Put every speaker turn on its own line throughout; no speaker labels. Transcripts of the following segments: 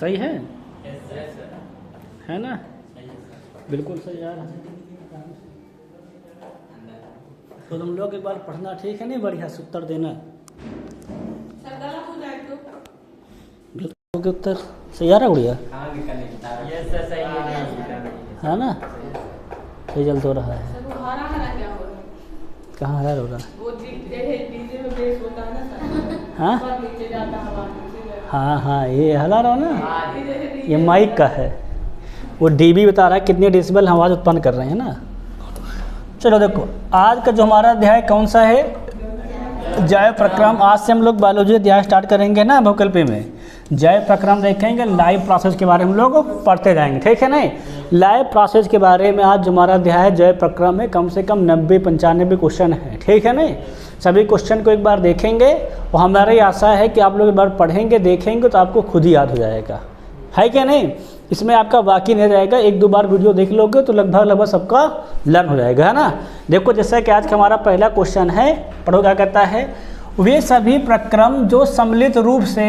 सही है ना? बिल्कुल सही यार। तो तुम लोग एक बार पढ़ना, ठीक है? नहीं बढ़िया से उत्तर देना। बिल्कुल उत्तर सही आ रहा गुड़िया, है ना? रिजल्ट हो रहा है। कहाँ हरा हो रहा है? हाँ हाँ ये हला रहा ना, ये माइक का है। वो डीबी बता रहा है कितने डेसिबल हम आवाज़ उत्पन्न कर रहे हैं ना। चलो देखो, आज का जो हमारा अध्याय कौन सा है? जैव प्रक्रम। आज से हम लोग बायोलॉजी अध्याय स्टार्ट करेंगे ना भूकल्पी में। जैव प्रक्रम देखेंगे, लाइव प्रोसेस के बारे में हम लोग पढ़ते जाएंगे, ठीक है नहीं? लाइव प्रोसेस के बारे में आज जो हमारा अध्याय है जैव प्रक्रम में कम से कम 90-95 क्वेश्चन है, ठीक है नहीं? सभी क्वेश्चन को एक बार देखेंगे और हमारी आशा है कि आप लोग एक बार पढ़ेंगे, देखेंगे तो आपको खुद ही याद हो जाएगा, है क्या नहीं? इसमें आपका बाकी नहीं रहेगा। 1-2 बार वीडियो देख लोगे तो लगभग सबका लर्न हो जाएगा, है ना? देखो जैसा कि आज का हमारा पहला क्वेश्चन है, पढ़ो क्या कहता है। वे सभी प्रक्रम जो सम्मिलित रूप से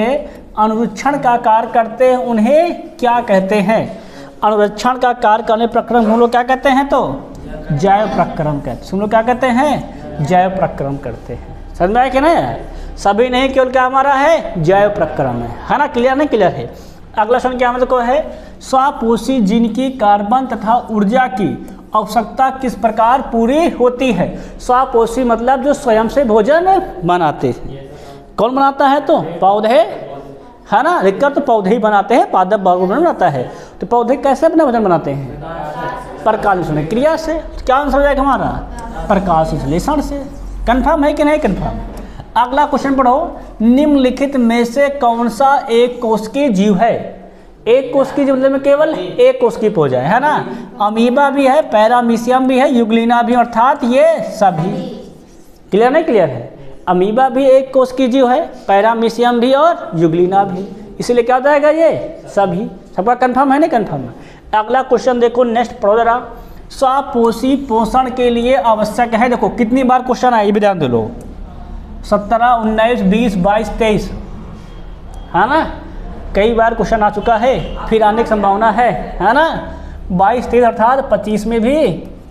अनुरक्षण का कार्य करते हैं उन्हें क्या कहते हैं? अनुरक्षण का कार्य करने प्रक्रम हम लोग क्या कहते हैं? तो जैव प्रक्रम कहते हैं। हम लोग क्या कहते हैं? जैव प्रक्रम करते हैं। समझ में आया कि नहीं? सभी नहीं, केवल क्या हमारा है? जैव प्रक्रम है ना? क्लियर नहीं? क्लियर है। अगला क्वेश्चन क्या मतलब को है? स्वापोषी जीन की कार्बन तथा ऊर्जा की आवश्यकता किस प्रकार पूरी होती है? स्वापोषी मतलब जो स्वयं से भोजन बनाते हैं। कौन बनाता है? तो पौधे, है ना? अधिकतर तो पौधे ही बनाते हैं, पादप भोजन बनाता है। तो पौधे कैसे अपना भोजन बनाते हैं? प्रकाश संश्लेषण क्रिया से। तो क्या आंसर हो जाएगा हमारा? प्रकाश संश्लेषण से। कन्फर्म है कि नहीं कन्फर्म? अगला क्वेश्चन पढ़ो। निम्नलिखित में से कौन सा एक कोशिकीय जीव है? एक कोशिकीय जीव मतलब में केवल एक कोशिकीय पौधा है ना? अमीबा भी है, पैरामीशियम भी है, यूग्लिना भी, अर्थात ये सभी। क्लियर नहीं? क्लियर है। अमीबा भी एक कोशिकीय जीव है, पैरामीशियम भी और यूग्लिना भी, इसीलिए क्या हो जाएगा? ये सभी। सबका कन्फर्म है नहीं? कन्फर्म है। अगला क्वेश्चन देखो, नेक्स्ट पढ़ो जरा। स्वापोषी पोषण के लिए आवश्यक है, देखो कितनी बार क्वेश्चन आया ये भी ध्यान दे लो। 17, 19, 20, 22, 23, है ना? कई बार क्वेश्चन आ चुका है, फिर आने की संभावना है ना? 22, 23 अर्थात 25 में भी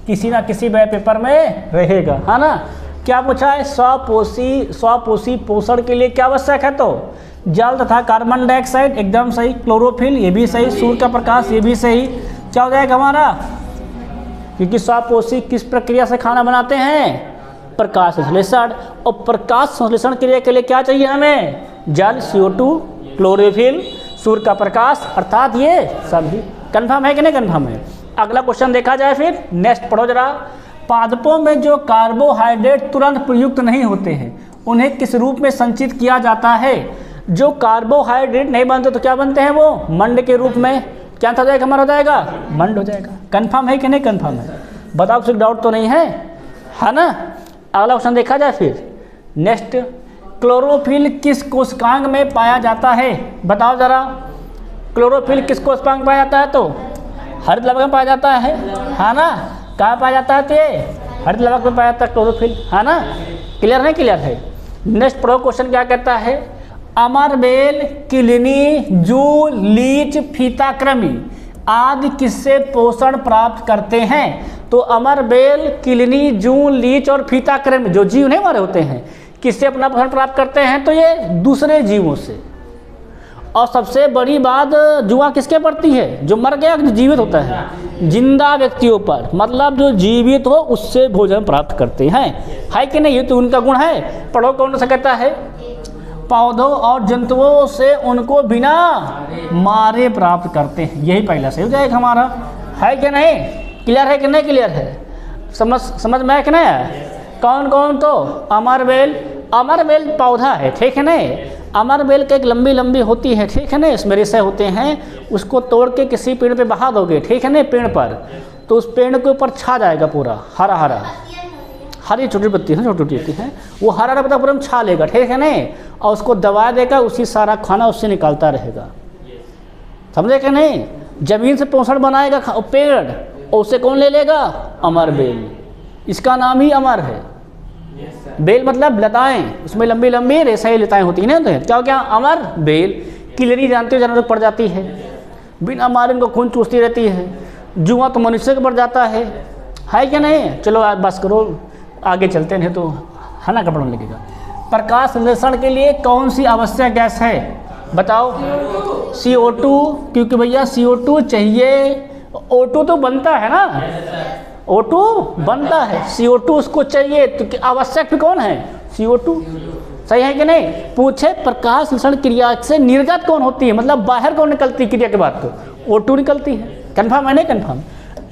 किसी ना किसी पेपर में रहेगा, है ना? क्या पूछा है? स्वापोषी पोषण के लिए क्या आवश्यक है? तो जल तथा कार्बन डाइऑक्साइड, एकदम सही। क्लोरोफिल, ये भी सही। सूर्य का प्रकाश, ये भी सही। क्या हो जाएगा हमारा? क्योंकि स्वापोषी किस प्रक्रिया से खाना बनाते हैं? प्रकाश संश्लेषण। और प्रकाश संश्लेषण क्रिया के लिए क्या चाहिए हमें? जल, CO2, क्लोरोफिल, सूर्य का प्रकाश, अर्थात ये सभी। कन्फर्म है कि नहीं कन्फर्म है? अगला क्वेश्चन देखा जाए फिर। नेक्स्ट पढ़ो जरा। पादपों में जो कार्बोहाइड्रेट तुरंत प्रयुक्त नहीं होते हैं उन्हें किस रूप में संचित किया जाता है? जो कार्बोहाइड्रेट नहीं बनते तो क्या बनते हैं? वो मंड के रूप में। क्या हो जाएगा हमारा? हो जाएगा मंड हो जाएगा। कन्फर्म है कि नहीं कन्फर्म है? बताओ, कुछ डाउट तो नहीं है ना? अगला क्वेश्चन देखा जाए फिर। नेक्स्ट, क्लोरोफिल किस कोशिकांग में पाया जाता है? बताओ जरा, क्लोरोफिल किस कोशिकांग में पाया जाता है? तो हरित लवक में पाया जाता है ना? कहाँ पाया जाता है? तो ये हरित लवक में पाया जाता है क्लोरोफिल, है ना? क्लियर नहीं? क्लियर है। नेक्स्ट प्रो क्वेश्चन क्या कहता है? अमरबेल, किलनी, जूल, लीच, फीताकृमि आदि किससे पोषण प्राप्त करते हैं? तो अमरबेल, किलनी, जूल, लीच और फीताकृमि जो जीव नहीं हमारे होते हैं, किससे अपना पोषण प्राप्त करते हैं? तो ये दूसरे जीवों से। और सबसे बड़ी बात, जुआ किसके पड़ती है? जो मर गया, जो जीवित होता है, जिंदा व्यक्तियों पर, मतलब जो जीवित हो उससे भोजन प्राप्त करते हैं, है कि नहीं? ये तो उनका गुण है। पढ़ो कौन सा कहता है? पौधों और जंतुओं से उनको बिना मारे प्राप्त करते हैं। यही पहला से हो जाएगा हमारा, है कि नहीं? क्लियर है कि नहीं? क्लियर है। समझ में है कि नहीं? कौन कौन? तो अमरबेल पौधा है, ठीक है नहीं? अमरबेल का एक लंबी लंबी होती है, ठीक है ना? इसमें रेशे होते हैं, उसको तोड़ के किसी पेड़ पे बहा दोगे, ठीक है ना? पेड़ पर, तो उस पेड़ के ऊपर छा जाएगा पूरा हरा हरा, हरी छोटी पत्ती है, छोटी छोटी होती है, वो हरा हरा पत्ता पूरा में छा लेगा, ठीक है ना? और उसको दबा देगा, उसी सारा खाना उससे निकालता रहेगा। समझे कि नहीं? जमीन से पोषण बनाएगा पेड़, और उसे कौन ले लेगा? अमरबेल। इसका नाम ही अमर है। बेल मतलब लताएं, उसमें लंबी लंबी रेशा लताएं होती हैं ना, तो क्या क्या? अमर बेल। किलरी जानते हो जानवर को पड़ जाती है, बिना मारे उनको खून चूसती रहती है। जुआ तो मनुष्य के पड़ जाता है क्या नहीं? चलो आप बस करो, आगे चलते नहीं तो है ना कपड़ा लगेगा। प्रकाश संश्लेषण के लिए कौन सी आवश्यक गैस है बताओ? CO2, क्योंकि भैया CO2 चाहिए, O2 तो बनता है ना, O2 बनता है, CO2 उसको चाहिए, तो आवश्यक भी कौन है? CO2, सही है कि नहीं? पूछे प्रकाश संश्लेषण क्रिया से निर्गत कौन होती है, मतलब बाहर कौन निकलती है क्रिया के बाद? तो O2 निकलती है। कन्फर्म है नहीं कन्फर्म?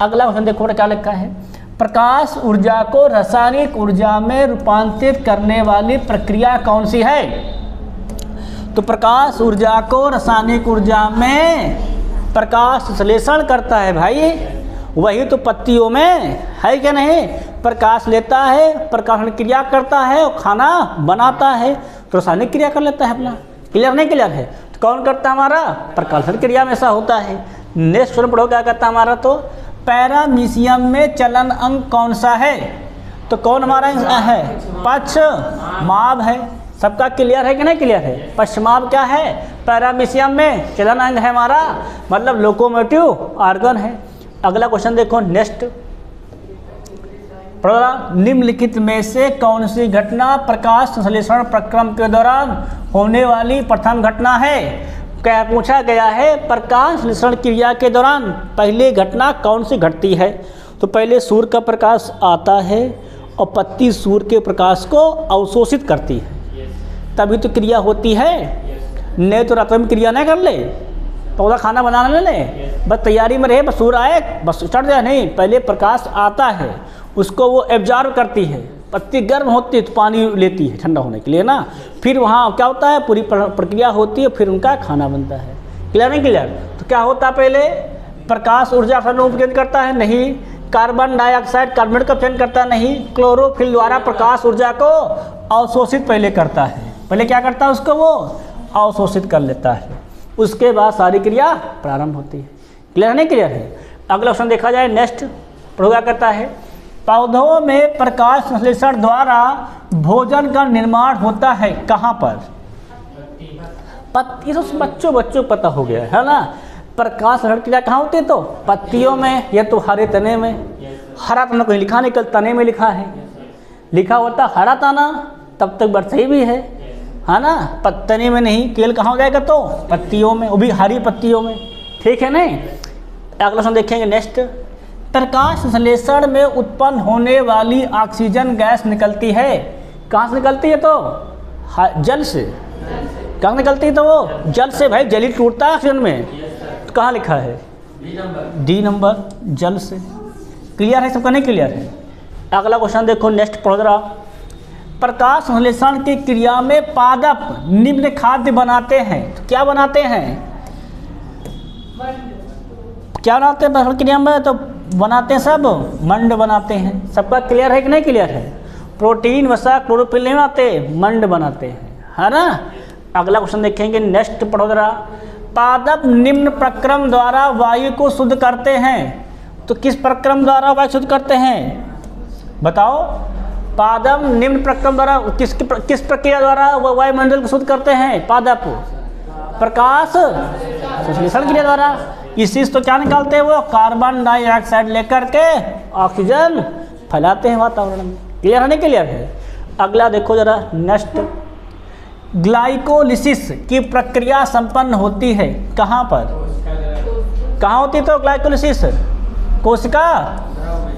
अगला क्वेश्चन देखो क्या लिखा है, प्रकाश ऊर्जा को रासायनिक ऊर्जा में रूपांतरित करने वाली प्रक्रिया कौन सी है? तो प्रकाश ऊर्जा को रासायनिक ऊर्जा में प्रकाश संश्लेषण करता है भाई, वही तो पत्तियों में है क्या नहीं? प्रकाश लेता है, प्रकाश क्रिया करता है और खाना बनाता है, तो रासायनिक क्रिया कर लेता है अपना। क्लियर नहीं क्लियर है? तो कौन करता है हमारा? प्रकाश क्रिया में ऐसा होता है। नेक्स्ट क्वेश्चन पढ़ो क्या करता है हमारा, तो पैरामीशियम में चलन अंग कौन सा है? तो कौन हमारा है? पश्चमाभ है। सबका क्लियर है कि नहीं क्लियर है? पश्चमाभ क्या है? पैरामीशियम में चलन अंग है हमारा, मतलब लोकोमोटिव ऑर्गन है। अगला क्वेश्चन देखो नेक्स्ट, निम्नलिखित में से कौन सी घटना प्रकाश संश्लेषण प्रक्रम के दौरान होने वाली प्रथम घटना है? क्या पूछा गया है? प्रकाश संश्लेषण क्रिया के दौरान पहले घटना कौन सी घटती है? तो पहले सूर्य का प्रकाश आता है और पत्ती सूर्य के प्रकाश को अवशोषित करती है, तभी तो क्रिया होती है। नहीं तो रात में क्रिया नहीं कर ले, पौधा खाना बनाने ले, बस तैयारी में रहे, बस सूर्य आए बस चढ़ जाए, नहीं, पहले प्रकाश आता है, उसको वो एब्जॉर्ब करती है, पत्ती गर्म होती है तो पानी लेती है ठंडा होने के लिए ना, फिर वहाँ क्या होता है, पूरी प्रक्रिया होती है, फिर उनका खाना बनता है। क्लियर नहीं क्लियर? तो क्या होता है, पहले प्रकाश ऊर्जा उपकेंद्र करता है, नहीं, कार्बन डाइऑक्साइड कार्बोनेट का अपचयन करता नहीं, क्लोरोफिल द्वारा प्रकाश ऊर्जा को अवशोषित पहले करता है। पहले क्या करता है, उसको वो अवशोषित कर लेता है, उसके बाद सारी क्रिया प्रारंभ होती है। क्लियर नहीं क्लियर है? अगला ऑप्शन देखा जाए नेक्स्ट, क्या करता है, पौधों में प्रकाश संश्लेषण द्वारा भोजन का निर्माण होता है कहाँ पर? पत्ती। तो बच्चों पता हो गया है ना, प्रकाश संश्लेषण क्रिया कहाँ होती है? तो पत्तियों में, या तो हरे तने में। हरा तना कहीं लिखा नहीं, कल तने में लिखा है, लिखा होता हरा तना, तब तक बात सही भी है ना, तने में नहीं, केवल कहाँ हो जाएगा? तो पत्तियों में, वो भी हरी पत्तियों में। ठीक है नहीं? अगला क्वेश्चन देखेंगे नेक्स्ट, प्रकाश संश्लेषण में उत्पन्न होने वाली ऑक्सीजन गैस निकलती है, कहाँ से निकलती है? तो जल से। कहाँ निकलती है? तो वो जल से। भाई जल ही टूटता है ऑक्सीजन में, तो कहाँ लिखा है? डी नंबर, जल से। क्लियर है सबका? नहीं क्लियर है? अगला क्वेश्चन देखो नेक्स्ट, पढ़ रहा, प्रकाश संश्लेषण की क्रिया में पादप निम्न खाद्य बनाते हैं, तो क्या बनाते हैं? क्या बनाते हैं क्रिया में? तो बनाते हैं सब, मंड बनाते हैं। सबका क्लियर है कि नहीं क्लियर है? प्रोटीन वसा क्लोरोफिल नहीं बनाते, मंड बनाते हैं, है ना। अगला क्वेश्चन देखेंगे नेक्स्ट, पढ़ो जरा, पादप निम्न प्रक्रम द्वारा वायु को शुद्ध करते हैं, तो किस प्रक्रम द्वारा वायु शुद्ध करते हैं बताओ? पादप निम्न प्रक्रम द्वारा किस प्रक्रिया द्वारा वायुमंडल को शुद्ध करते हैं? पादप प्रकाश संश्लेषण क्रिया द्वारा। इसी से तो क्या निकालते हैं वो? कार्बन डाइऑक्साइड लेकर के ऑक्सीजन फैलाते हैं वातावरण में। क्लियर है नहीं क्लियर है? अगला देखो जरा नेक्स्ट, ग्लाइकोलिसिस की प्रक्रिया संपन्न होती है कहाँ पर? कहाँ होती है तो ग्लाइकोलिसिस? कोशिका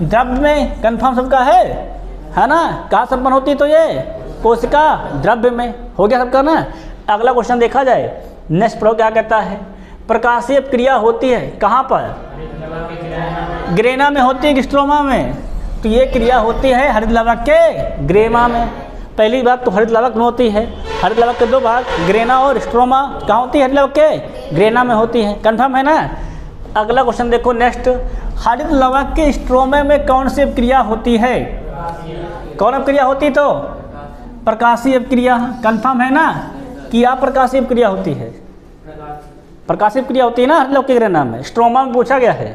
द्रव्य में। कंफर्म सबका है ना? कहाँ संपन्न होती है तो ये कोशिका द्रव्य में। हो गया सबका ना? अगला क्वेश्चन देखा जाए नेक्स्ट, प्रो क्या कहता है, प्रकाशीय क्रिया होती है कहाँ पर? ग्रेना में होती है, स्ट्रोमा में? तो ये क्रिया होती है हरित लवक के ग्रेमा में। पहली बात तो हरित लवक में होती है, हरित लवक के दो भाग ग्रेना और स्ट्रोमा, कहाँ होती है? हरित लवक के ग्रेना में होती है। कंफर्म है ना? अगला क्वेश्चन देखो नेक्स्ट, हरित लवक के स्ट्रोमा में कौन सी क्रिया होती है? कौन क्रिया होती? तो प्रकाशीय क्रिया। कंफर्म है ना कि अप्रकाशीय क्रिया होती है? प्रकाशित क्रिया होती है ना हरित लवक के ग्रेना में। स्ट्रोमा में पूछा गया है,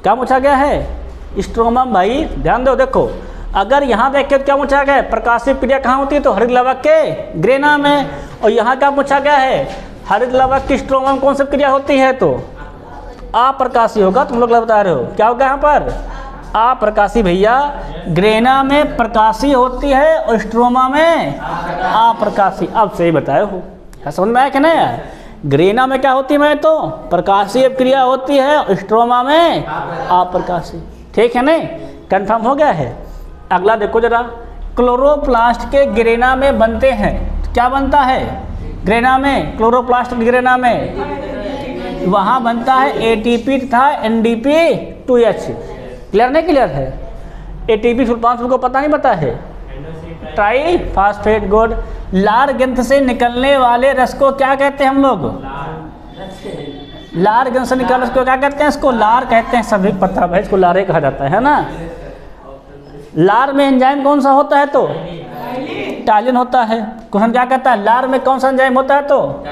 क्या पूछा गया है? स्ट्रोमा में। भाई ध्यान दो, देखो अगर यहाँ देखे तो क्या पूछा गया है? प्रकाशित क्रिया कहाँ होती है? तो हरित लवक के ग्रेना में। और यहाँ क्या पूछा गया है, हरित लवक की स्ट्रोमा में कौन सी क्रिया होती है, तो अप्रकाशी होगा। तुम लोग बता रहे हो क्या होगा यहाँ पर, अप्रकाशी भैया। ग्रेना में प्रकाशी होती है और स्ट्रोमा में अप्रकाशी। अब सही बताए हो, समझ में आया कि नहीं यार। ग्रेना में क्या होती है, मैं तो प्रकाशीय क्रिया होती है और स्ट्रोमा में अप्रकाशी। ठीक है नहीं, कंफर्म हो गया है। अगला देखो जरा, क्लोरोप्लास्ट के ग्रेना में बनते हैं, क्या बनता है ग्रेना में, क्लोरोप्लास्ट ग्रेना में वहाँ बनता है एटीपी तथा NDP2H। क्लियर नहीं क्लियर है, एटीपी सुल्फान को पता नहीं पता है, ट्राई फास्फेट गुड। लार ग्रंथ से निकलने वाले रस को क्या कहते हैं हम लोग, लार ग्रंथ से निकलने को क्या कहते हैं, इसको लार कहते हैं, सभी पता है इसको लारे कहा जाता है ना। लार में एंजाइम कौन सा होता है, तो टाइलिन होता है। क्वेश्चन क्या कहता है, लार में कौन सा एंजाइम होता है, तो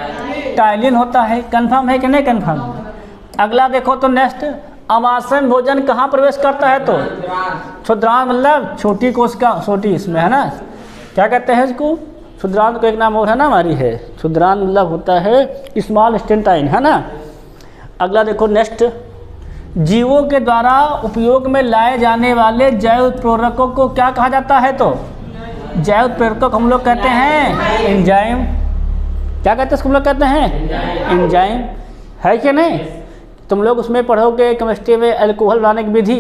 टाइलिन होता है। कंफर्म है कि नहीं कंफर्म। अगला देखो तो नेक्स्ट, अमाशय भोजन कहाँ प्रवेश करता है, तो क्षुद्रांत मतलब छोटी कोशिका, छोटी इसमें है ना, क्या कहते हैं इसको, क्षुद्रांत को एक नाम और है ना हमारी है, क्षुद्रांत मतलब होता है स्मॉल स्टेंटाइन, है ना। अगला देखो नेक्स्ट, जीवों के द्वारा उपयोग में लाए जाने वाले जैव उत्प्रेरकों को क्या कहा जाता है, तो जैव उत्प्रेरक हम लोग कहते हैं एंजाइम। क्या कहते हैं इसको हम लोग कहते हैं एंजाइम, है कि नहीं। तुम लोग उसमें पढ़ोगे केमिस्ट्री में अल्कोहल बनाने की विधि,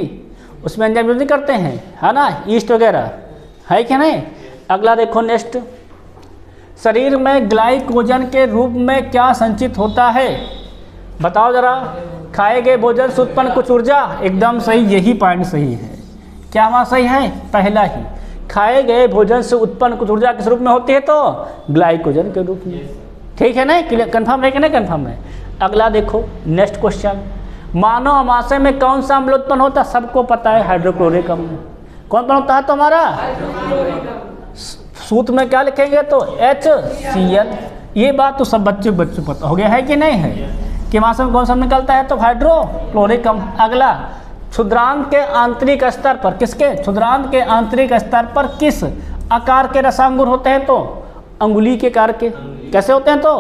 उसमें एंजाइम यूज नहीं करते हैं, है ना, ईस्ट वगैरह, है कि नहीं। अगला देखो नेक्स्ट, शरीर में ग्लाइकोजन के रूप में क्या संचित होता है, बताओ जरा। खाए गए भोजन से उत्पन्न कुछ ऊर्जा, एकदम सही, यही पॉइंट सही है। क्या वहाँ सही है, पहला ही, खाए गए भोजन से उत्पन्न कुछ ऊर्जा किस रूप में होती है, तो ग्लाइकोजन के रूप में। ठीक है नहीं, क्लियर, कन्फर्म है कि नहीं कन्फर्म है। अगला देखो नेक्स्ट क्वेश्चन, मानव अमाशय में कौन सा अम्ल उत्पन्न होता है, सबको पता है हाइड्रोक्लोरिक अम्ल। कौन उत्पन्न होता है, तो हमारा सूत्र में क्या लिखेंगे, तो HCl। ये बात तो सब बच्चों पता हो गया है कि नहीं है, कि अमाशय में कौन सा निकलता है, तो हाइड्रोक्लोरिक अम्ल। अगला, क्षुद्रांत के आंतरिक स्तर पर, किसके, क्षुद्रांत के आंतरिक स्तर पर किस आकार के रसांकुर होते हैं, तो अंगुली के आकार के। कैसे होते हैं, तो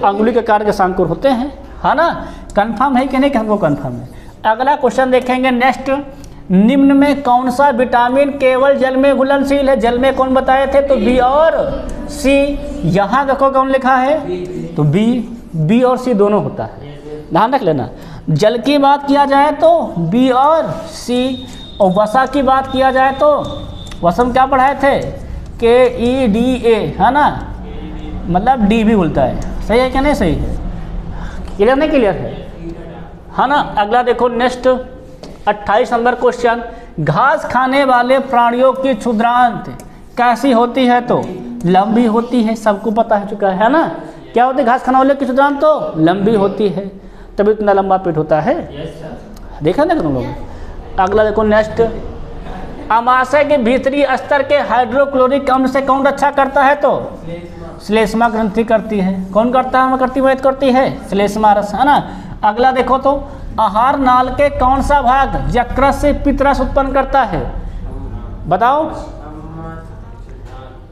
अंगुली के आकार के रसांकुर होते हैं, है ना। कंफर्म है कि नहीं, हमको कंफर्म है। अगला क्वेश्चन देखेंगे नेक्स्ट, निम्न में कौन सा विटामिन केवल जल में घुलनशील है, जल में कौन बताए थे, तो बी और सी। यहाँ देखो कौन लिखा है, तो बी और सी दोनों होता है, ध्यान रख लेना। जल की बात किया जाए तो बी और सी, और वसा की बात किया जाए तो वसम क्या पढ़ाए थे, KEDA, है ना, मतलब डी भी बोलता है, सही है क्या नहीं सही है, क्लियर नहीं क्लियर है ना। अगला देखो नेक्स्ट 28 नंबर क्वेश्चन, घास खाने वाले प्राणियों की क्षुद्रांत कैसी होती है, तो लंबी होती है, सबको पता है चुका है ना। क्या होती है घास खाने वाले की क्षुद्रांत, तो लंबी होती है, तभी इतना लंबा पेट होता है, देखा ना तुम लोग। अगला देखो नेक्स्ट, अमाशय के भीतरी स्तर के हाइड्रोक्लोरिक अम्ल से कौन रक्षा करता है, तो श्लेष्मा ग्रंथि करती है। कौन करता है, मदद करती है, श्लेष्मा रस, है ना। अगला देखो तो, आहार नाल के कौन सा भाग यकृत से पित्तरस उत्पन्न करता है, बताओ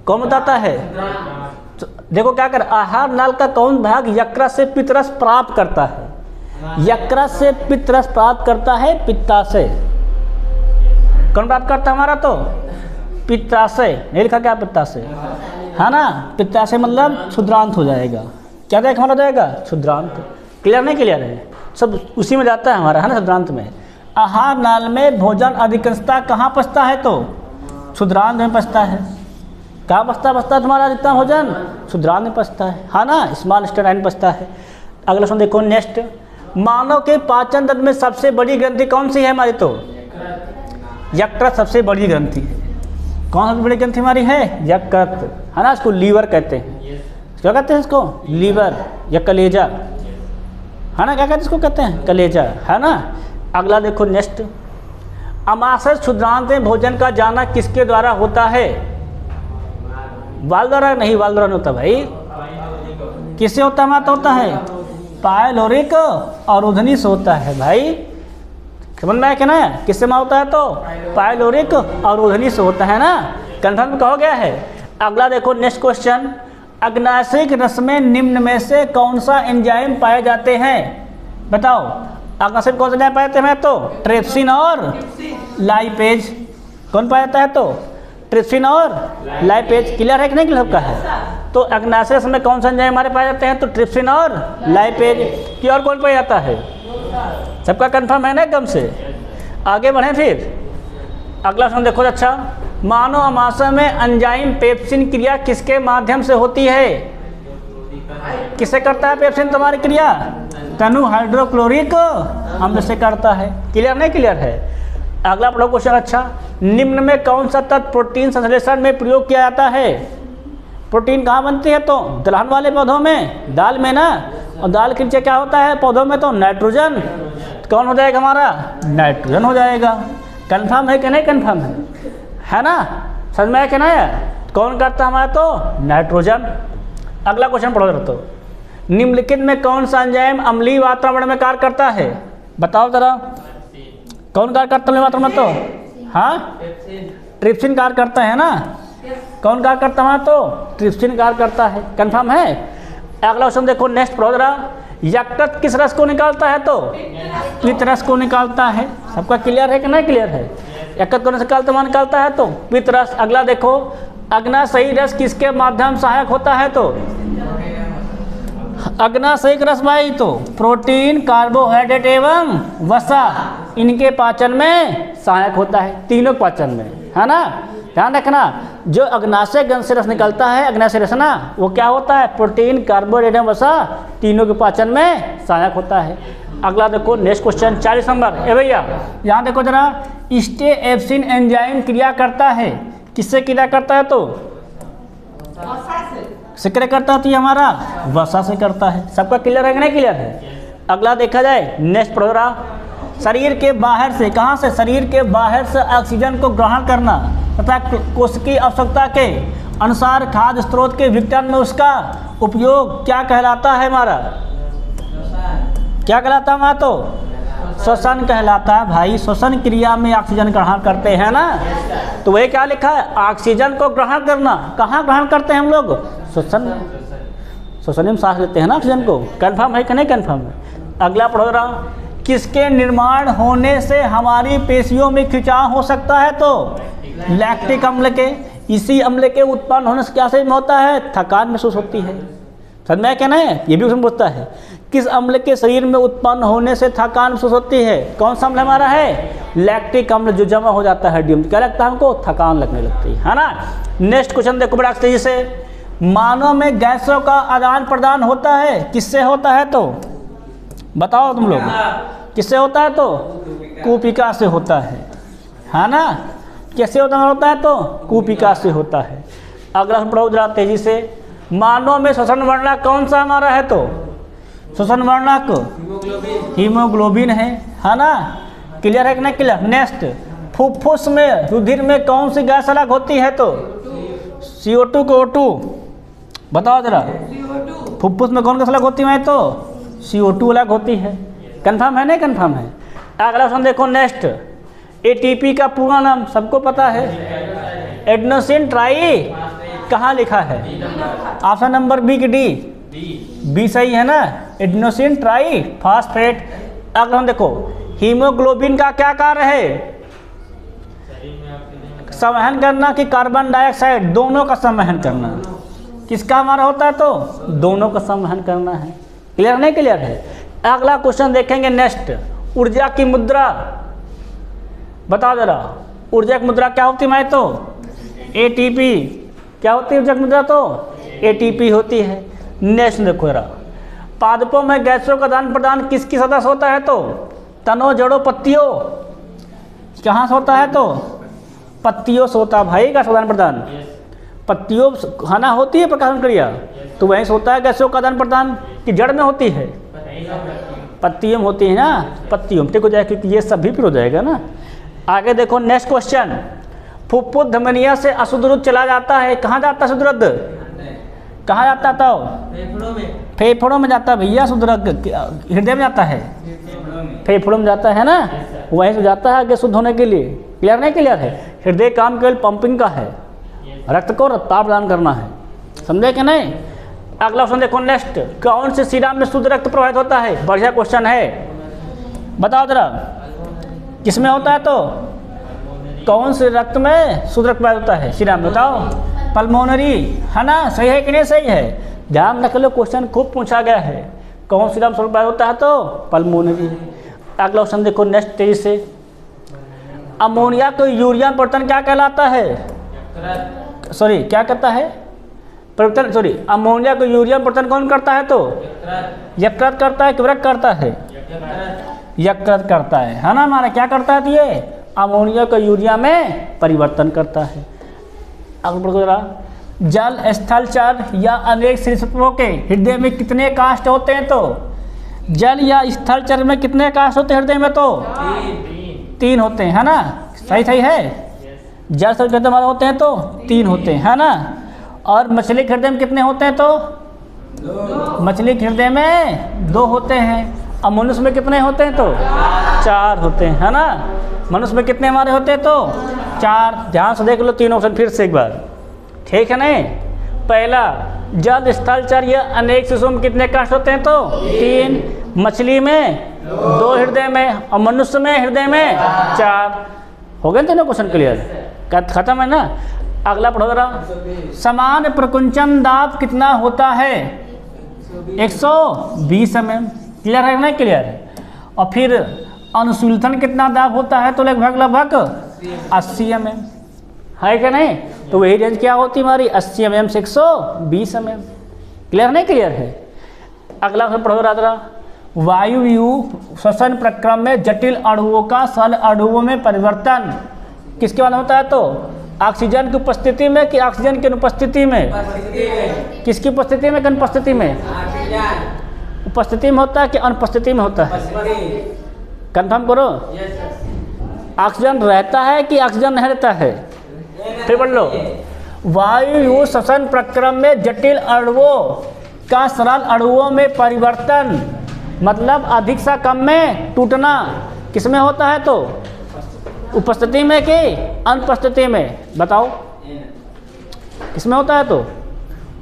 कौन बताता है। तो देखो क्या कर, आहार नाल का कौन भाग यकृत से पित्तरस प्राप्त करता है, यकृत से पित्तरस प्राप्त करता है पित्ताशय। कौन प्राप्त करता है हमारा, तो पित्ताशय, नहीं लिखा क्या पित्ताशय, है ना। पित्ताशय मतलब क्षुद्रांत हो जाएगा, क्या देख हमारा जाएगा, क्षुद्रांत। क्लियर नहीं क्लियर है, सब उसी में जाता है हमारा, है ना, क्षुद्रांत में। आहार नाल में भोजन अधिकांशतः कहाँ पचता है, तो क्षुद्रांत में पचता है। कहाँ पचता है तुम्हारा अधिकतम भोजन, क्षुद्रांत में पचता है ना, स्मॉल स्टेंटाइन पचता है। अगला सुन देखो नेक्स्ट, मानव के पाचन तंत्र में सबसे बड़ी ग्रंथि कौन सी है हमारी, तो यकृत सबसे बड़ी ग्रंथि है। कौन सबसे बड़ी ग्रंथि हमारी है, यकृत, है ना। इसको लीवर कहते हैं, क्या कहते हैं इसको, लीवर या कलेजा, है ना, क्या कहते हैं इसको, कहते हैं कलेजा, है ना। अगला देखो नेक्स्ट, अमाशय क्षुद्रांत में भोजन का जाना किसके द्वारा होता है, वाल द्वारा नहीं, वाल द्वारा नहीं होता भाई, किससे होता है, माता होता है, पायलोरिक और उधनी से होता है भाई, समझ में आया कि ना, किससे माँ होता है, तो पायलोरिक और उधनी से होता है ना, कंफर्म कहा गया है। अगला देखो नेक्स्ट क्वेश्चन, अग्नाशयिक रस में निम्न में से कौन सा एंजाइम पाए जाते हैं? बताओ, अग्नाशय कौन सा एंजाइम पाए जाते हैं? तो ट्रिप्सिन और लाइपेज। कौन पाया जाता है? तो ट्रिप्सिन और लाइपेज। क्लियर है कि नहीं? क्लियर का है। तो अग्नाशय रस में कौन सा एंजाइम हमारे पाए जाते हैं? तो ट्रिप्सिन और लाइपेज। कि और कौन पाया जाता है? सबका कंफर्म है ना एकदम से? आगे बढ़ें फिर। अगला प्रश्न देखो। अच्छा, मानव आमाशय में एंजाइम पेप्सिन क्रिया किसके माध्यम से होती है? किससे करता है पेप्सिन तुम्हारी क्रिया? तनु हाइड्रोक्लोरिक अम्ल से करता है। क्लियर नहीं? क्लियर है। अगला पढ़ो क्वेश्चन। अच्छा, निम्न में कौन सा तत्व प्रोटीन संश्लेषण में प्रयोग किया जाता है? प्रोटीन कहाँ बनती है? तो दलहन वाले पौधों में, दाल में ना। और दाल के नीचे क्या होता है पौधों में? तो नाइट्रोजन। कौन हो जाएगा हमारा? नाइट्रोजन हो जाएगा। कंफर्म है कि नहीं? कंफर्म है ना? समझ में आया कि नहीं? कौन करता है हमारा? तो नाइट्रोजन। अगला क्वेश्चन पढ़ो जरा। तो निम्नलिखित में कौन सा एंजाइम अम्लीय वातावरण में कार्य करता है? बताओ जरा, कौन कार्य करता है वातावरण में? तो हाँ, ट्रिप्सिन कार्य करता है ना। कौन कार्य करता है? तो ट्रिप्सिन कार्य करता है। कंफर्म है। अगला क्वेश्चन देखो, नेक्स्ट पढ़ो जरा। यकृत किस रस को निकालता है? तो पित्त रस को निकालता है। सबका क्लियर है कि नहीं? क्लियर है। यकृत को निकालता है तो पित्त रस। अगला देखो, अग्नाशयी रस किसके माध्यम सहायक होता है? तो अग्नाशयिक रस भाई तो प्रोटीन, कार्बोहाइड्रेट एवं वसा इनके पाचन में सहायक होता है। तीनों पाचन में, है ना? ध्यान रखना, जो अग्नाशय ग्रंथि से रस निकलता है, अग्नाशय रस ना, वो क्या होता है? प्रोटीन, कार्बोहाइड्रेट एवं वसा तीनों के पाचन में सहायक होता है। अगला देखो, नेक्स्ट क्वेश्चन 40 नंबर। ए भैया यहाँ देखो जरा, स्टेएप्सिन एंजाइम क्रिया करता है। किससे क्रिया करता है? तो से क्रिया करता है, तो ये हमारा वसा से करता है। सबका क्लियर है कि नहीं? क्लियर है। अगला देखा जाए, नेक्स्ट प्रोग्राम। शरीर के बाहर से, कहाँ से? शरीर के बाहर से ऑक्सीजन को ग्रहण करना तथा कोशिकीय आवश्यकता के अनुसार खाद्य स्रोत के विघटन में उसका उपयोग क्या कहलाता है हमारा? क्या कहलाता है हमारा? तो श्वसन कहलाता है भाई। श्वसन क्रिया में ऑक्सीजन ग्रहण करते हैं ना। तो वही क्या लिखा है? ऑक्सीजन को ग्रहण करना। कहाँ ग्रहण करते हैं हम लोग? श्वसन। श्वसन में सांस लेते हैं ना ऑक्सीजन को। कंफर्म है कि नहीं? कंफर्म है। अगला पढ़ो रहा, किसके निर्माण होने से हमारी पेशियों में खिंचाव हो सकता है? तो लैक्टिक अम्ल के। इसी अम्ल के उत्पन्न होने से क्या सही में होता है? थकान महसूस होती है। समझ में क्या नहीं? ये भी उसमें पूछता है, किस अम्ल के शरीर में उत्पन्न होने से थकान महसूस होती है? कौन सा अम्ल हमारा है? लैक्टिक अम्ल। जो जमा हो जाता है हड्डियों में, क्या लगता है हमको? थकान लगने लगती है ना। नेक्स्ट क्वेश्चन देखो बड़ा तेजी से। मानव में गैसों का आदान प्रदान होता है। किससे होता है? तो बताओ तुम लोग, किससे होता है? तो कूपिका से होता है ना। कैसे होता है? तो कूपिका से होता है। अगला हम पढ़ो जरा तेजी से। मानव में श्वसन वर्णक कौन सा हमारा है? तो श्वसन वर्णक हीमोग्लोबिन है ना। क्लियर है कि नहीं? क्लियर। नेक्स्ट, फुफ्फुस में, रुधिर में कौन सी गैस अलग होती है? तो CO2 को O2। बताओ जरा, फुफ्फुस में कौन गैस अलग होती है? तो CO2 अलग होती है। कंफर्म है नहीं? कंफर्म है। अगला क्वेश्चन देखो, नेक्स्ट। ATP का पूरा नाम सबको पता है? Adenosine try. कहाँ लिखा है? ऑप्शन नंबर बी की डी। बी सही है ना। Adenosine try phosphate. अगला देखो, हीमोग्लोबिन का क्या कार्य है? संवहन करना कि कार्बन डाइऑक्साइड? दोनों का संवहन करना। किसका हमारा होता है? तो दोनों का संवहन करना है। क्लियर नहीं? क्लियर है। अगला क्वेश्चन देखेंगे, नेक्स्ट। ऊर्जा की मुद्रा बताओ जरा। ऊर्जा की मुद्रा क्या होती है? तो ATP। क्या होती है ऊर्जा की मुद्रा? तो ATP होती है। नेक्स्ट देखो जरा, पादपों में गैसों का आदान प्रदान किसकी सतह से होता है? तो तनों, जड़ों, पत्तियों। कहाँ से होता है? तो पत्तियों से होता है भाई का आदान प्रदान। पत्तियों खाना होती है प्रकाशन क्रिया, तो वहीं से होता है गैसों का आदान प्रदान। कि जड़ में होती है? पत्तियों में होती है ना। पत्तियों में ठीक हो जाएगा, क्योंकि ये सब भी फिर हो जाएगा ना। आगे देखो, नेक्स्ट क्वेश्चन। फुफ्फुस धमनिया से अशुद्ध रक्त चला जाता है। कहाँ जाता है शुद्ध रक्त? कहाँ जाता है? तो फेफड़ों में जाता है भैया शुद्ध रक्त। हृदय में जाता है? फेफड़ों में जाता है ना, वहीं से जाता है आगे शुद्ध होने के लिए। क्लियर नहीं? क्लियर है। हृदय काम केवल पंपिंग का है, रक्त को रफ्तार प्रदान करना है। समझे कि नहीं? अगला ऑप्शन देखो नेक्स्ट, कौन से शिरा में शुद्ध रक्त प्रवाहित होता है? बढ़िया क्वेश्चन है, बताओ जरा किसमें होता है? तो कौन से रक्त में शुद्ध रक्त प्रवाहित होता है? शिरा में, बताओ। पल्मोनरी, है ना? सही है कि नहीं सही है? ध्यान रख लो, क्वेश्चन खूब पूछा गया है। कौन शिरा में शुद्ध प्रवाहित होता है? तो पल्मोनरी। अगला ऑप्शन देखो नेक्स्ट तेजी से, अमोनिया को यूरिया में परिवर्तन क्या कहलाता है? सॉरी, क्या करता है? परिवर्तन, सॉरी, अमोनिया को यूरिया में परिवर्तन कौन करता है? तो यकृत करता है कि वृक्क करता है? यकृत करता है ना हमारा? क्या करता है? तो ये अमोनिया को यूरिया में परिवर्तन करता है। अब जल, स्थलचर या अनेक सरीसृपों के हृदय में कितने काष्ठ होते हैं? तो जल या स्थलचर में कितने काष्ठ होते हैं हृदय में? तो 3 होते हैं, है ना? सही है। जल स्थल हृदय हमारे होते हैं तो 3 होते हैं, है ना? और मछली के हृदय में कितने होते हैं? तो मछली के हृदय में 2 होते हैं। और मनुष्य में कितने होते हैं? तो 4 होते हैं, है ना? मनुष्य में कितने हमारे होते हैं? तो 4। ध्यान से देख लो 3 ऑप्शन फिर से एक बार, ठीक है नहीं? पहला, जल, स्थलचर या अनेक शिशुओं में कितने काष्ठ होते हैं? तो 3। मछली में 2 हृदय में, और मनुष्य में हृदय में 4। हो गए तीनों क्वेश्चन क्लियर? खत्म है ना? अगला पढ़ो जरा, समान प्रकुंचन दाब कितना होता है? 120 mm। क्लियर है नहीं? क्लियर है। और फिर अनुशूलतन कितना दाब होता है? तो लगभग 80 mm, है क्या नहीं? तो वही रेंज क्या होती है हमारी? 80 mm से 120 mm। क्लियर नहीं? क्लियर है। अगला पढ़ो जरा, वायु श्वसन प्रक्रम में जटिल अणुओं का सरल अणुओं में परिवर्तन किसके बाद होता है? तो ऑक्सीजन की उपस्थिति में कि ऑक्सीजन की अनुपस्थिति में? किसकी उपस्थिति में कि अनुपस्थिति में? उपस्थिति में होता है कि अनुपस्थिति में होता है? कंफर्म करो। ऑक्सीजन रहता है कि ऑक्सीजन नहीं रहता है? फिर बोल लो, वायु श्वसन प्रक्रम में जटिल अणुओं का सरल अणुओं में परिवर्तन, मतलब अधिक सा कम में टूटना किसमें होता है? तो उपस्थिति में कि अनुपस्थिति में? बताओ किसमें होता है? तो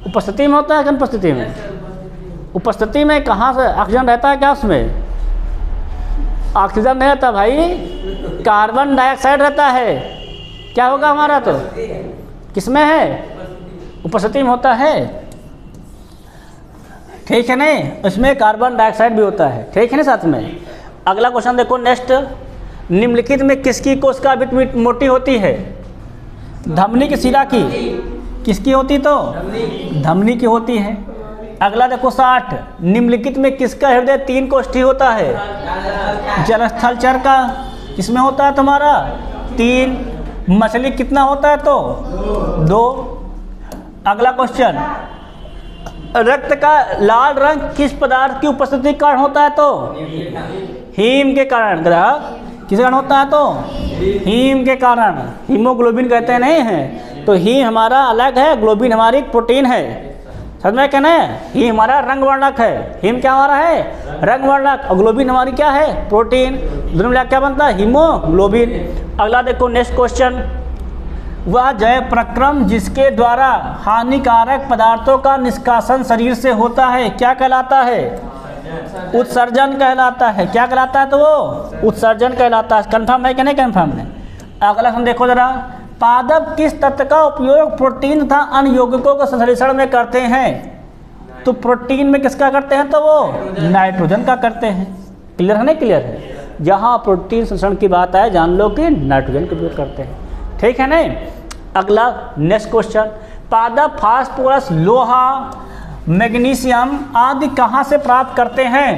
उपस्थिति में होता है कि अनुपस्थिति में? उपस्थिति में कहाँ से ऑक्सीजन रहता है? क्या उसमें ऑक्सीजन नहीं रहता भाई, कार्बन डाइऑक्साइड रहता है। क्या होगा हमारा? तो किसमें है? उपस्थिति में होता है, ठीक है नहीं? उसमें कार्बन डाइऑक्साइड भी होता है, ठीक है ना? साथ में अगला क्वेश्चन देखो नेक्स्ट, निम्नलिखित में किसकी कोशिका अधिक मोटी होती है? धमनी की शिरा की किसकी होती? तो धमनी की होती है। अगला देखो 60, निम्नलिखित में किसका हृदय 3 कोष्ठी होता है? जलस्थलचर का किसमें होता है तुम्हारा? 3। मछली कितना होता है? तो 2। अगला क्वेश्चन, रक्त का लाल रंग किस पदार्थ की उपस्थिति के कारण होता है? तो हीम के कारण। किस कारण होता है? तो हीम के कारण। हीमोग्लोबिन कहते हैं नहीं है? तो हीम हमारा अलग है, ग्लोबिन हमारी प्रोटीन है। समझ में? कहना है हीम हमारा रंग वर्णक है। हीम क्या हमारा है? रंग वर्णक। और ग्लोबिन हमारी क्या है? प्रोटीन। दोनों मिला क्या बनता है? हीमोग्लोबिन। अगला देखो नेक्स्ट क्वेश्चन, वह जैव प्रक्रम जिसके द्वारा हानिकारक पदार्थों का निष्कासन शरीर से होता है क्या कहलाता है? उत्सर्जन कहलाता है। क्या कहलाता है? तो वो उत्सर्जन कहलाता है। कंफर्म है कि नहीं? कंफर्म है। अगला हम देखो जरा, पादप किस तत्व का उपयोग प्रोटीन तथा अन्य यौगिकों के संश्लेषण में करते हैं? तो प्रोटीन में किसका करते हैं? तो वो नाइट्रोजन का करते हैं। क्लियर है नहीं? क्लियर है। जहाँ प्रोटीन संश्लेषण की बात आए जान लो कि नाइट्रोजन का उपयोग करते हैं, ठीक है नहीं? अगला नेक्स्ट क्वेश्चन, पादप फास्फोरस, लोहा, मैग्नीशियम आदि कहाँ से प्राप्त करते हैं?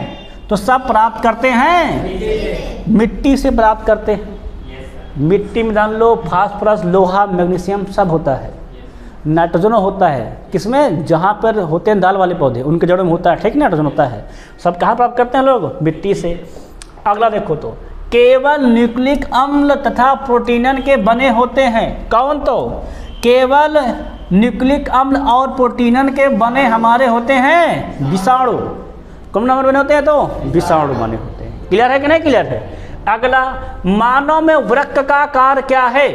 तो सब प्राप्त करते हैं मिट्टी से प्राप्त करते हैं। मिट्टी में जान लो फास्फोरस, लोहा, मैग्नीशियम सब होता है। नाइट्रोजन होता है किसमें? जहाँ पर होते हैं दाल वाले पौधे उनके जड़ों में होता है, ठीक? नाइट्रोजन होता है। सब कहाँ प्राप्त करते हैं लोग? मिट्टी से। अगला देखो, तो केवल न्यूक्लिक अम्ल तथा प्रोटीनन के बने होते हैं। कौन? तो केवल न्यूक्लिक अम्ल और प्रोटीनन के बने हमारे होते हैं विषाणु। कौन नंबर बने होते हैं? तो विषाणु बने होते हैं। क्लियर है कि नहीं? क्लियर है। अगला, मानव में वृक्क का कार्य क्या है?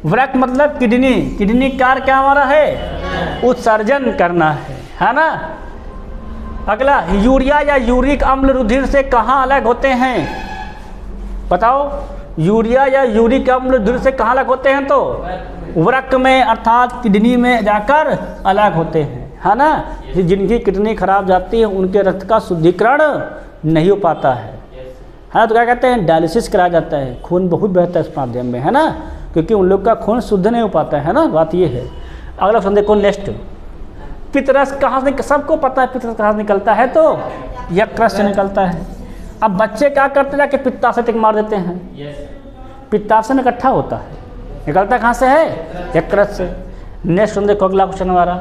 वृक्क मतलब किडनी। किडनी कार्य क्या हमारा है? उत्सर्जन करना है ना। अगला, यूरिया या यूरिक अम्ल रुधिर से कहाँ अलग होते हैं? बताओ, यूरिया या यूरिक अम्ल रुधिर से कहाँ अलग होते हैं? तो वृक्क में अर्थात किडनी में जाकर अलग होते हैं, है ना। जिनकी किडनी खराब जाती है उनके रक्त का शुद्धिकरण नहीं हो पाता है ना। तो क्या कहते हैं, डायलिसिस कराया जाता है, खून बहुत बहता है इस माध्यम में, है ना, क्योंकि उन लोग का खून शुद्ध नहीं हो पाता है ना, बात ये है। अगला क्वेश्चन देखो नेक्स्ट, पितरस कहाँ से, सबको पता है पितरस कहाँ से निकलता है? तो यकृत से निकलता है। अब बच्चे क्या करते हैं कि पित्ताशय टिक मार देते हैं, पित्ताशय में इकट्ठा होता है, निकलता कहाँ से है? यकृत से। नेक्स्ट देखो अगला क्वेश्चन हमारा,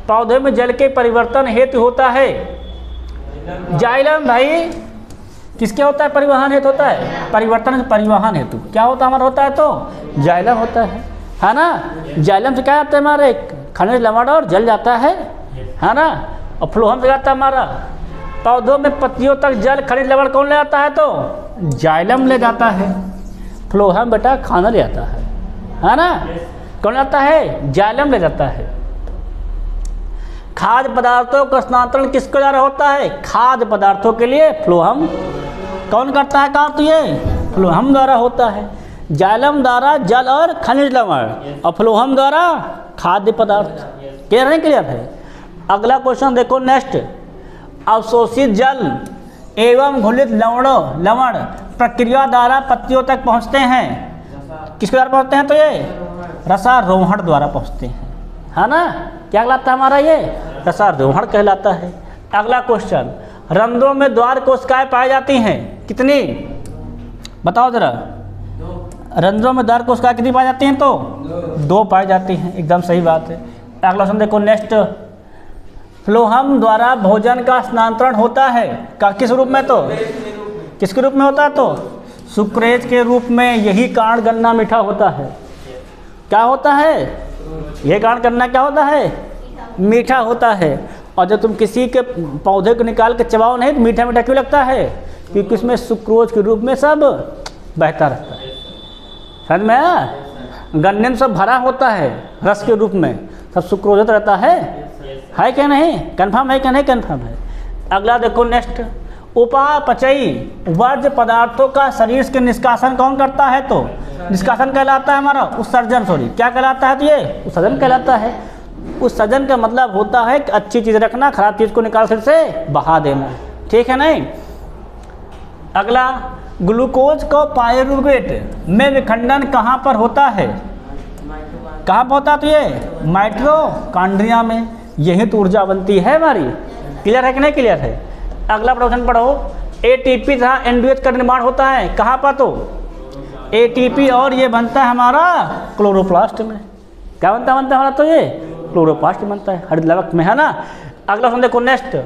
पौधे में जल के परिवर्तन हेतु होता है जाइलम। भाई किसके होता है? परिवहन हेतु होता है, परिवर्तन परिवहन हेतु क्या होता है हमारा? होता है तो जाइलम होता है ना। जाइलम से क्या जाता है हमारे? खनिज लवण और जल जाता है ना। और फ्लोहम से जाता है हमारा, पौधों में पत्तियों तक जल खनिज लवण कौन ले जाता है? तो जाइलम ले जाता है। फ्लोहम बेटा खाना ले जाता है ना। कौन जाता है? जाइलम ले जाता है। खाद्य पदार्थों का स्थानांतरण किसके द्वारा होता है? खाद्य पदार्थों के लिए फ्लोहम कौन करता है काम? तो ये फ्लोहम द्वारा होता है। जाइलम द्वारा जल और खनिज लवण और फ्लोहम द्वारा खाद्य पदार्थ। क्लियर है। अगला क्वेश्चन देखो नेक्स्ट, अवशोषित जल एवं घुलित लवण प्रक्रिया द्वारा पत्तियों तक पहुंचते हैं, किसके द्वारा पहुंचते हैं? तो ये रसारोहण द्वारा पहुंचते हैं, है ना। क्या कहलाता है हमारा? ये रसारोहण कहलाता है। अगला क्वेश्चन, रंध्रों में द्वार कोशिकाएं पाई जाती हैं, कितनी? बताओ जरा। रंध्रों में द्वार कोशिकाएं कितनी पाई जाती हैं? तो 2 पाई जाती हैं, एकदम सही बात है। अगला क्वेश्चन देखो नेक्स्ट, फ्लोहम द्वारा भोजन का स्थानांतरण होता है किस रूप में? तो किसके रूप में होता है? तो सुक्रेज के रूप में। यही कारण गन्ना मीठा होता है। क्या होता है? ये कारण गन्ना क्या होता है? मीठा होता है। और जब तुम किसी के पौधे को निकाल के चबाओ नहीं तो मीठा मीठा क्यों लगता है? क्योंकि उसमें सुक्रोज के रूप में सब बहता रहता है। समझ में आया? गन्ने में सब भरा होता है रस के रूप में, सब सुक्रोजित रहता है क्या नहीं? कन्फर्म है क्या नहीं? कन्फर्म है। अगला देखो नेक्स्ट, उपापचयी वर्ज्य पदार्थों का शरीर के निष्कासन कौन करता है? तो निष्कासन कहलाता है हमारा उत्सर्जन। सॉरी, क्या कहलाता है? तो ये उत्सर्जन कहलाता है। उत्सर्जन का मतलब होता है कि अच्छी चीज़ रखना, खराब चीज़ को निकाल फिर से बहा देना, ठीक है नहीं। अगला, ग्लूकोज को पायरुवेट में विखंडन कहाँ पर होता है? कहाँ पर होता है? तो ये माइटोकॉन्ड्रिया में। यही तो ऊर्जा बनती है हमारी। क्लियर है कि नहीं? क्लियर है। अगला प्रश्न पढ़ो, एटीपी तथा एनएडीएच का निर्माण होता है कहाँ पर? तो एटीपी और ये बनता है हमारा क्लोरोप्लास्ट में। क्या बनता है हमारा? तो ये क्लोरोप्लास्ट बनता है हरित लवक में, है ना। अगला प्रश्न देखो नेक्स्ट,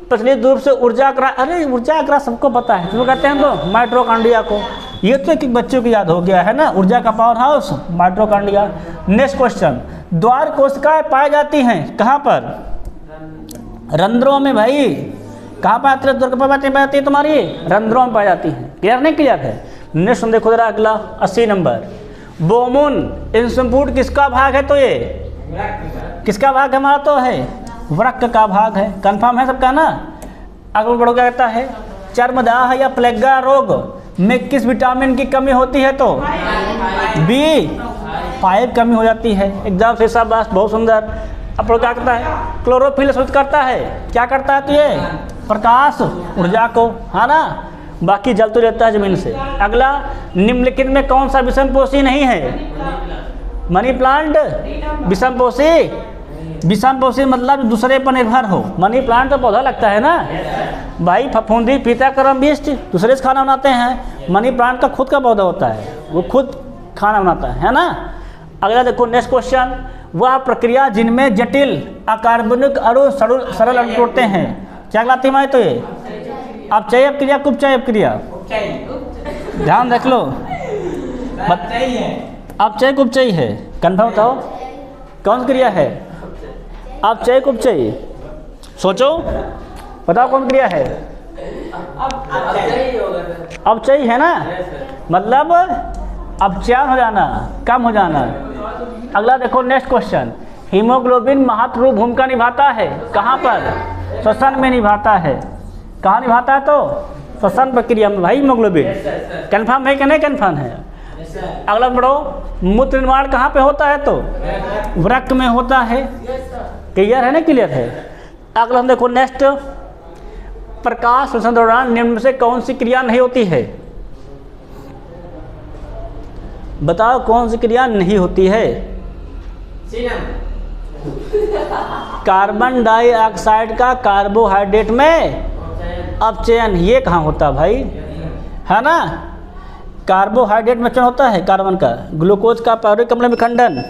प्रचलित रूप से ऊर्जा ग्रह, अरे ऊर्जा ग्रह सबको पता है, क्यों कहते हैं तो माइटोकॉन्ड्रिया को। ये तो एक बच्चों की याद हो गया है ना, ऊर्जा का power house mitochondria. Next question, द्वार कोशिकाएं पाई जाती हैं कहाँ पर? रंध्रों में। भाई कहाँ पाई जाती है तुम्हारी? रंध्रों में पाई जाती हैं। क्लियर नहीं? क्लियर है। नेक्स्ट देखो जरा अगला 80 नंबर, बोमुन इंसुपुट किसका भाग है? तो ये किसका भाग है हमारा? तो है वृक्क का भाग है। कंफर्म है सबका ना। अगला बढ़ो, क्या कहता है, चर्मदाह या प्लेगा रोग में किस विटामिन की कमी होती है? तो B5 कमी हो जाती है। एकदम से सब बात बहुत सुंदर। अब क्या करता है? क्लोरोफिल सूचित करता है। क्या करता है? तो ये प्रकाश ऊर्जा को, है ना। बाकी जल तो रहता है जमीन से। अगला, निम्नलिखित में कौन सा विषमपोषी नहीं है? Money plant विषमपोषी। विषमपोषी मतलब दूसरे पर निर्भर हो। मनी प्लांट तो पौधा लगता है ना भाई, फफूंदी पीता करम बीस्ट दूसरे से खाना बनाते हैं। मनी प्लांट का खुद का पौधा होता है, वो खुद खाना बनाता है ना। अगला देखो नेक्स्ट क्वेश्चन, वह प्रक्रिया जिनमें जटिल अकार्बनिक अणु सरल अणु तोड़ते हैं क्या कहलाती है? तो ये अपचय क्रिया, कुपचय क्रिया, ध्यान रख लो। अपचय कुपचय है, कन्फर्म बताओ कौन सी क्रिया है? अपचय कुपचय, सोचो बताओ कौन क्रिया है? अपचय है ना, मतलब अपचयन हो जाना, कम हो जाना। अगला देखो नेक्स्ट क्वेश्चन, हीमोग्लोबिन महत्वपूर्ण भूमिका निभाता है। कहाँ पर? श्वसन में निभाता है। कहाँ निभाता है? तो श्वसन प्रक्रिया में भाई हीमोग्लोबिन। कन्फर्म है कि नहीं कन्फर्म है? अगला बढ़ो, मूत्र निर्माण कहाँ पे होता है? तो वृक्क में होता है। क्लियर है ना? क्लियर है। अगला हम देखो नेक्स्ट, प्रकाश संश्लेषण दौरान निम्न में से कौन सी क्रिया नहीं होती है? बताओ कौन सी क्रिया नहीं होती है? कार्बन डाइऑक्साइड का कार्बोहाइड्रेट में अपचयन, ये कहाँ होता भाई? है ना? कार्बोहाइड्रेट में अपचयन होता है कार्बन का। ग्लूकोज का पाउडर अम्ल में विखंडन।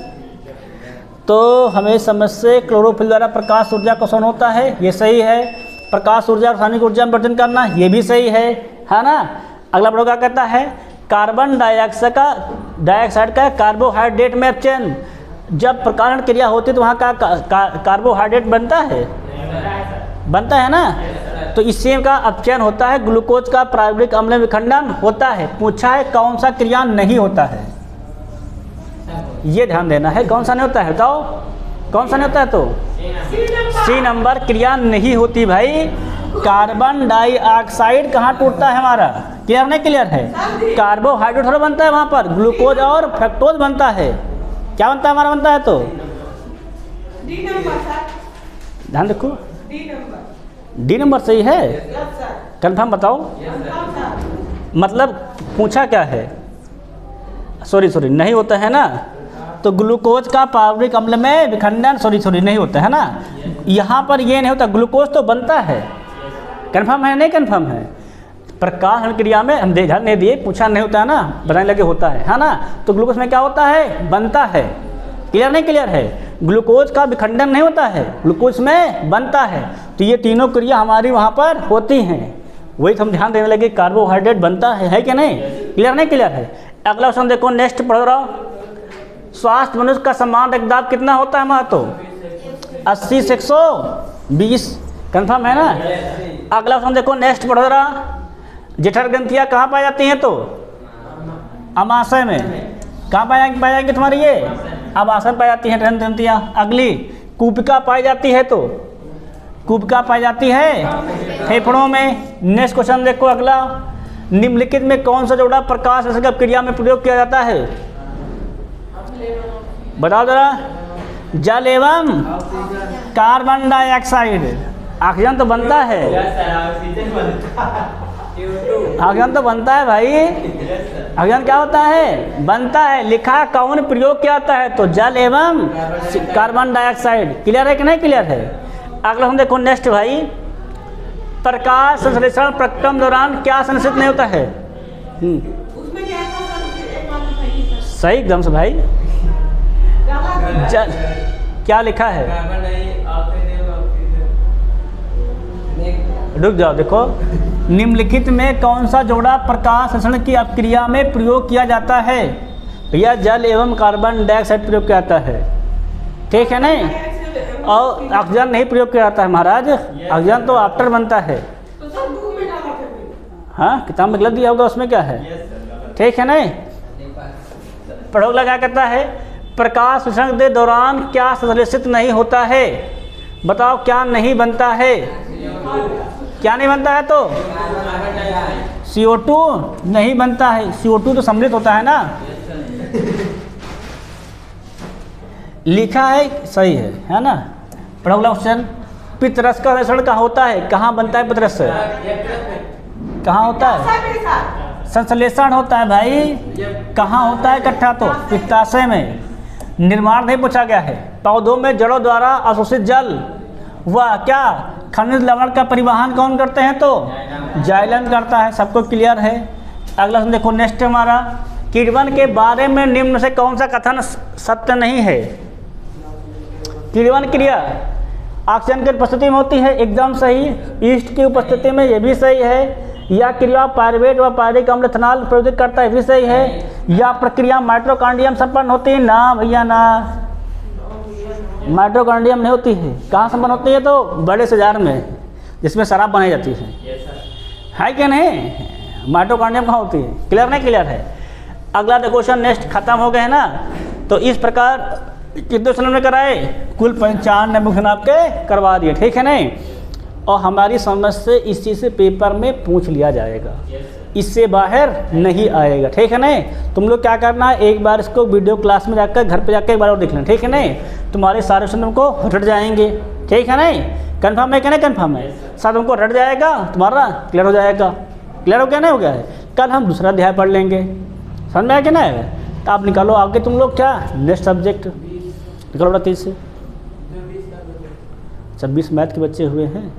तो हमें समझ से क्लोरोफिल द्वारा प्रकाश ऊर्जा का शोषण होता है, ये सही है। प्रकाश ऊर्जा रासायनिक ऊर्जा में परिवर्तन करना, ये भी सही है ना? अगला प्रयोग क्या कहता है? कार्बन डाइऑक्साइड का कार्बोहाइड्रेट में अपचयन। जब प्रकारण क्रिया होती है तो वहाँ का कार्बोहाइड्रेट बनता है ना? तो इससे का अपचयन होता है। ग्लूकोज का प्रायोगिक अम्ल में विखंडन होता है। पूछा है कौन सा क्रिया नहीं होता है, ये ध्यान देना है। कौन सा नहीं होता है बताओ? कौन सा नहीं होता है? तो सी नंबर क्रिया नहीं होती भाई। कार्बन डाइऑक्साइड कहाँ टूटता है हमारा? क्लियर नहीं? क्लियर है। कार्बोहाइड्रेट थोड़ा बनता है वहाँ पर, ग्लूकोज और फ्रक्टोज बनता है। क्या बनता है हमारा? बनता है तो ध्यान रखो, डी नंबर सही है। कंफर्म बताओ। मतलब पूछा क्या है? सॉरी नहीं होता है ना? तो ग्लूकोज का पाउडरिक अम्ल में विखंडन सॉरी नहीं होता है ना? यहाँ पर ये नहीं होता। ग्लूकोज तो बनता है। कंफर्म है नहीं? कंफर्म है। प्रकाश क्रिया में हम ध्यान नहीं दिए, पूछा नहीं होता है ना, बताने लगे होता है ना? तो ग्लूकोज में क्या होता है? बनता है। क्लियर नहीं? क्लियर है। ग्लूकोज का विखंडन नहीं होता है, ग्लूकोज में बनता है। तो ये तीनों क्रिया हमारी वहाँ पर होती हैं। वही तो हम ध्यान देने लगे, कार्बोहाइड्रेट बनता है कि नहीं? क्लियर नहीं? क्लियर है। अगला क्वेश्चन देखो, नेक्स्ट पढ़ रहा हूँ। स्वास्थ्य मनुष्य का समान रक्तदाब कितना होता है हमारा? तो 80 से 120। कन्फर्म है ना? अगला क्वेश्चन देखो, नेक्स्ट पढ़ रहा। जठर ग्रंथियाँ कहाँ पाई जाती हैं? तो अमाशय में। कहाँ पाई जाएंगे तुम्हारी? ये अमाशय में पाई जाती हैं जठर ग्रंथियाँ। अगली कूपिका पाई जाती है, तो कूपिका पाई जाती है फेफड़ों में। नेक्स्ट क्वेश्चन देखो अगला, निम्नलिखित में कौन सा जोड़ा प्रकाश संश्लेषण क्रिया में प्रयोग किया जाता है? बताओ जरा। जल एवं कार्बन डाइऑक्साइड। ऑक्सीजन तो बनता है, ऑक्सीजन तो बनता है भाई। ऑक्सीजन क्या होता है? बनता है। लिखा कौन प्रयोग किया जाता है? तो जल एवं कार्बन डाइऑक्साइड। क्लियर है कि नहीं? क्लियर है। अगला हम देखो नेक्स्ट भाई, प्रकाश संश्लेषण प्रक्रिया दौरान क्या संश्लेषित नहीं होता है? सही एकदम से भाई। जल क्या लिखा है? रुक जाओ, देखो निम्नलिखित में कौन सा जोड़ा प्रकाश संश्लेषण की अपक्रिया में प्रयोग किया जाता है? भैया जल एवं कार्बन डाइऑक्साइड प्रयोग किया जाता है। ठीक है नहीं? और ऑक्सीजन नहीं प्रयोग किया जाता है महाराज। ऑक्सीजन तो आफ्टर बनता है। हाँ, किताब में गलत दिया होगा, उसमें क्या है? ठीक है नहीं? पढ़ो लगा कहता है, प्रकाश संश्लेषण के दौरान क्या संश्लेषित नहीं होता है? बताओ क्या नहीं बनता है? क्या नहीं बनता है? तो CO2 नहीं बनता है। CO2 तो सम्मिलित होता है ना? लिखा है सही है ना? पढ़ो अगला क्वेश्चन, पित्तरस का संश्लेषण कहाँ होता है? कहाँ बनता है पित्तरस? कहाँ होता है? संश्लेषण होता है भाई। कहाँ होता है इकट्ठा? तो पित्ताशय में। निर्माण नहीं पूछा गया है। पौधों में जड़ों द्वारा अवशोषित जल व क्या खनिज लवण का परिवहन कौन करते हैं? तो जाइलम करता है। सबको क्लियर है। अगला देखो नेक्स्ट हमारा, किण्वन के बारे में निम्न से कौन सा कथन सत्य नहीं है? किण्वन क्रिया ऑक्सीजन की उपस्थिति में होती है, एकदम सही। ईस्ट की उपस्थिति में, ये भी सही है। या क्रिया पायरुवेट व पायरिक अम्ल इथेनॉल प्रयोजित करता है, भी सही है। या प्रक्रिया माइटोकॉन्ड्रियम संपन्न होती है? ना भैया ना, माइटोकॉन्ड्रियम नहीं होती है। कहाँ संपन्न होती है? तो बड़े से जार में, जिसमें शराब बनाई जाती है क्या नहीं? माइटोकॉन्ड्रियम कहाँ होती है? क्लियर नहीं? क्लियर है। अगला क्वेश्चन नेक्स्ट खत्म हो गए है ना? तो इस प्रकार कितने क्वेश्चन हमने कराए? कुल 95 क्वेश्चन आपके करवा दिए, ठीक है नहीं। और हमारी समझ से इस चीज़ से पेपर में पूछ लिया जाएगा, इससे बाहर नहीं आएगा, ठीक है नहीं। तुम लोग क्या करना है, एक बार इसको वीडियो क्लास में जाकर घर पे जाकर एक बार और देख लेना, ठीक है नहीं। तुम्हारे सारे क्वेश्चन तुमको रट जाएंगे, ठीक है नहीं। कंफर्म है क्या नहीं? कंफर्म है, साथ तुमको रट जाएगा, तुम्हारा क्लियर हो जाएगा। क्लियर हो गया नहीं हो गया है? कल हम दूसरा अध्याय पढ़ लेंगे, समझ में आया क्या ना है? तो आप निकालो आगे तुम लोग क्या नेक्स्ट सब्जेक्ट निकालो 30 से 26 मैथ के बच्चे हुए हैं।